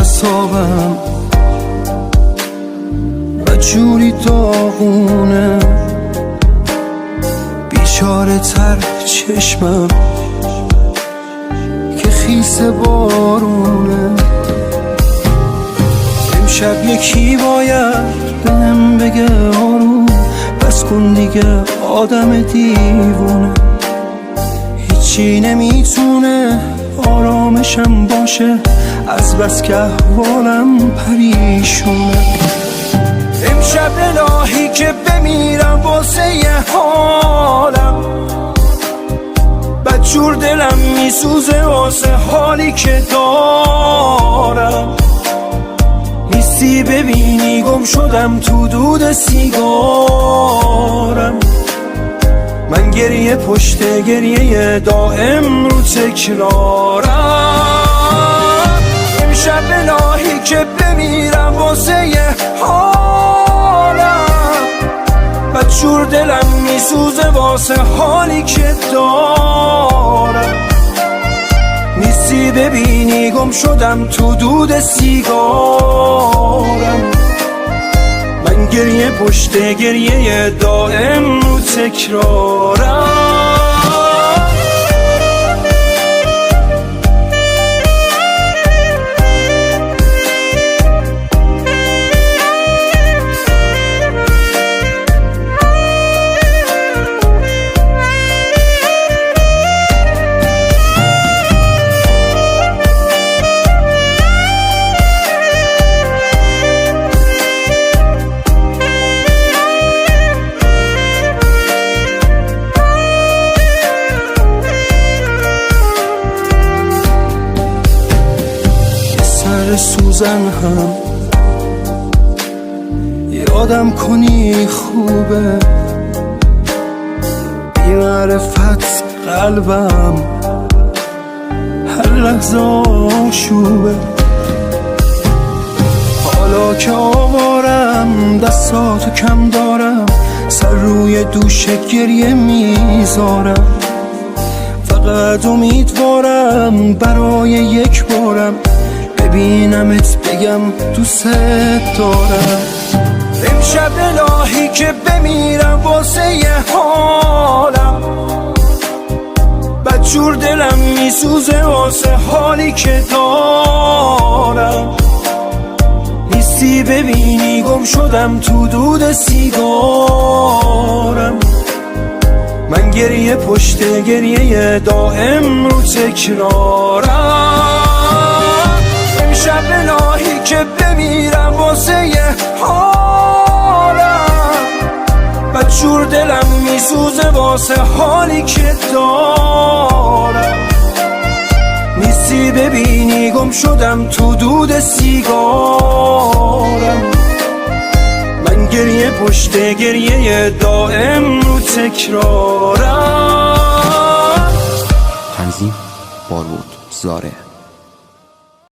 اعصابم و جوری داغونه، بیچاره تر چشمم که خیس بارونه. امشب یکی باید بهم بگه آروم بس کن دیگه آدم دیوونه، هیچی نمیتونه آرامشم باشه از بس که احوالم پریشونه. امشب الهی که بمیرم واسه یه حالم، بدجور دلم میسوزه واسه حالی که دارم. نیستی ببینی گم شدم تو دود سیگارم، من گریه پشت گریه دائم رو تکرارم. امشب الهی که بمیرم واسه یه حالم، بدجور دلم میسوزه واسه حالی که دارم. نیستی ببینی گم شدم تو دود سیگارم، من گریه پشت گریه دائم رو تکرارم. سوزن هم یادم کنی خوبه، بی معرفت قلبم هر لحظه آشوبه. حالا که آوارم دستاتو کم دارم، سر روی دوش گریه میذارم. فقط امیدوارم برای یک بارم ببینمت بگم دوست دارم. امشب الهی که بمیرم واسه یه حالم، بدجور دلم میسوزه واسه حالی که دارم. نیستی ببینی گم شدم تو دود سیگارم، من گریه پشت گریه دائم رو تکرارم. امشب الهی که بمیرم واسه یه حالم، بدجور دلم میسوزه واسه حالی که دارم. نیستی ببینی گم شدم تو دود سیگارم، من گریه پشت گریه دائم رو تکرارم. تنظیم بارود زاره.